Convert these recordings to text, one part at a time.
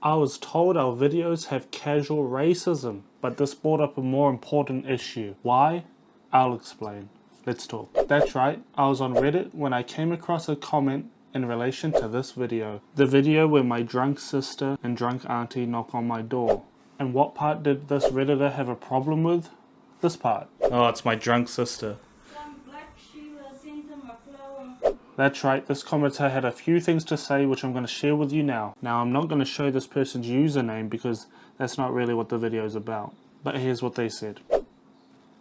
I was told our videos have casual racism, but this brought up a more important issue. Why? I'll explain. Let's talk. That's right, I was on Reddit when I came across a comment in relation to this video. The video where my drunk sister and drunk auntie knock on my door. And what part did this Redditor have a problem with? This part. Oh, it's my drunk sister. That's right, this commenter had a few things to say which I'm going to share with you now. Now I'm not going to show this person's username because that's not really what the video is about. But here's what they said.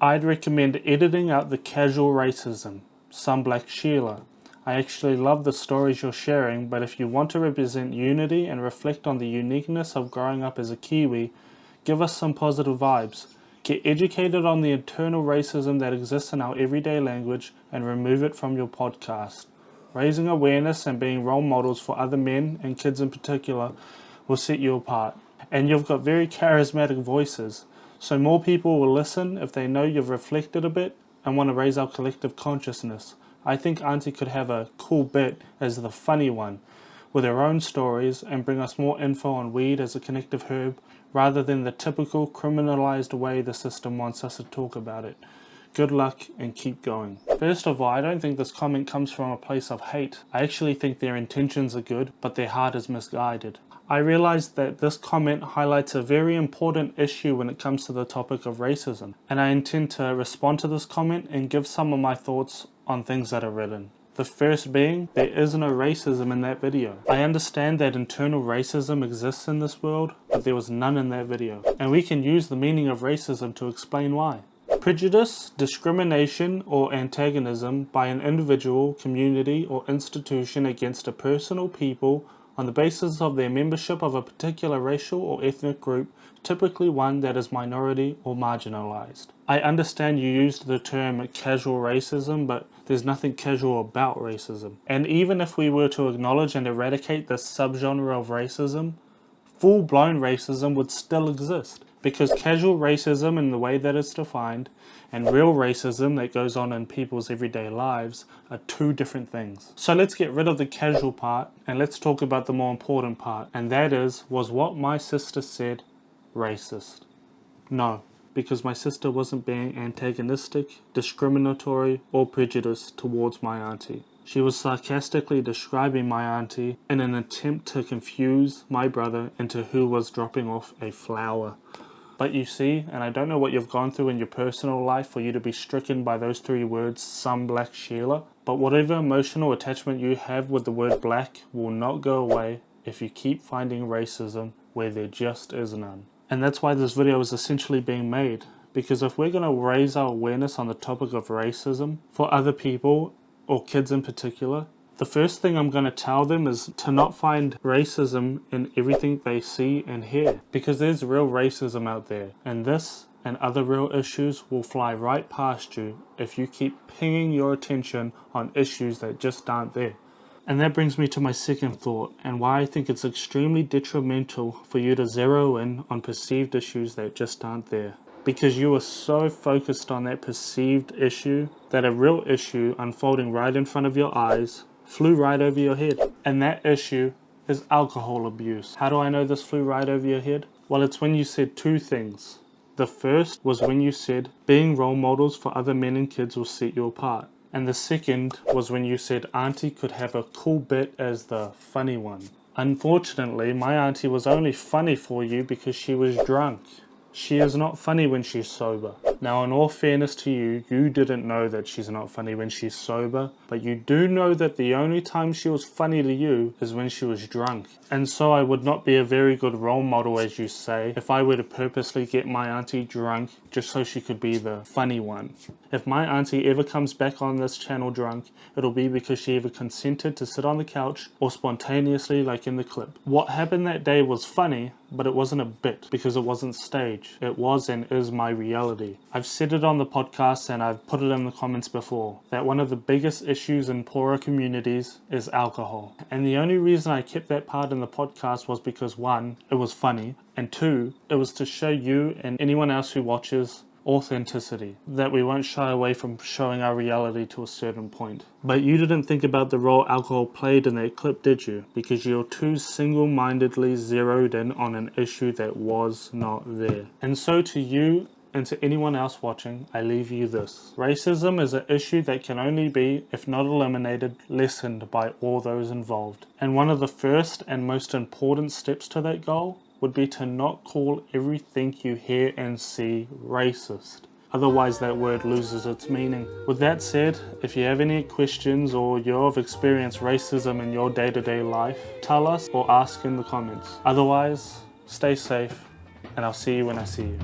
I'd recommend editing out the casual racism. Some Black Sheila. I actually love the stories you're sharing, but if you want to represent unity and reflect on the uniqueness of growing up as a Kiwi, give us some positive vibes. Get educated on the internal racism that exists in our everyday language and remove it from your podcast. Raising awareness and being role models for other men and kids in particular will set you apart. And you've got very charismatic voices, so more people will listen if they know you've reflected a bit and want to raise our collective consciousness. I think Auntie could have a cool bit as the funny one, with her own stories and bring us more info on weed as a connective herb rather than the typical criminalized way the system wants us to talk about it. Good luck and keep going. First of all, I don't think this comment comes from a place of hate. I actually think their intentions are good, but their heart is misguided. I realize that this comment highlights a very important issue when it comes to the topic of racism, and I intend to respond to this comment and give some of my thoughts on things that are written. The first being, there is no racism in that video. I understand that internal racism exists in this world, but there was none in that video. And we can use the meaning of racism to explain why. Prejudice, discrimination, or antagonism by an individual, community, or institution against a person or people on the basis of their membership of a particular racial or ethnic group, typically one that is minority or marginalized. I understand you used the term casual racism, but there's nothing casual about racism. And even if we were to acknowledge and eradicate this subgenre of racism, full-blown racism would still exist. Because casual racism in the way that it's defined and real racism that goes on in people's everyday lives are two different things. So let's get rid of the casual part and let's talk about the more important part. And that is, was what my sister said racist? No, because my sister wasn't being antagonistic, discriminatory, or prejudiced towards my auntie. She was sarcastically describing my auntie in an attempt to confuse my brother into who was dropping off a flower. But you see, and I don't know what you've gone through in your personal life for you to be stricken by those three words, some Black Sheila, but whatever emotional attachment you have with the word black will not go away if you keep finding racism where there just is none. And that's why this video is essentially being made, because if we're going to raise our awareness on the topic of racism for other people, or kids in particular, the first thing I'm going to tell them is to not find racism in everything they see and hear. Because there's real racism out there. And this and other real issues will fly right past you if you keep pinging your attention on issues that just aren't there. And that brings me to my second thought and why I think it's extremely detrimental for you to zero in on perceived issues that just aren't there. Because you are so focused on that perceived issue that a real issue unfolding right in front of your eyes flew right over your head. And that issue is alcohol abuse. How do I know this flew right over your head? Well, it's when you said two things. The first was when you said being role models for other men and kids will set you apart. And the second was when you said auntie could have a cool bit as the funny one. Unfortunately, my auntie was only funny for you because she was drunk. She is not funny when she's sober. Now, in all fairness to you, you didn't know that she's not funny when she's sober, but you do know that the only time she was funny to you is when she was drunk. And so I would not be a very good role model, as you say, if I were to purposely get my auntie drunk just so she could be the funny one. If my auntie ever comes back on this channel drunk, it'll be because she either consented to sit on the couch or spontaneously like in the clip. What happened that day was funny, but it wasn't a bit because it wasn't staged. It was and is my reality. I've said it on the podcast and I've put it in the comments before that one of the biggest issues in poorer communities is alcohol. And the only reason I kept that part in the podcast was because one, it was funny, and two, it was to show you and anyone else who watches authenticity, that we won't shy away from showing our reality to a certain point. But you didn't think about the role alcohol played in that clip, did you? Because you're too single-mindedly zeroed in on an issue that was not there. And so to you, and to anyone else watching, I leave you this. Racism is an issue that can only be, if not eliminated, lessened by all those involved. And one of the first and most important steps to that goal would be to not call everything you hear and see racist. Otherwise that word loses its meaning. With that said, if you have any questions or you've experienced racism in your day-to-day life, tell us or ask in the comments. Otherwise, stay safe, and I'll see you when I see you.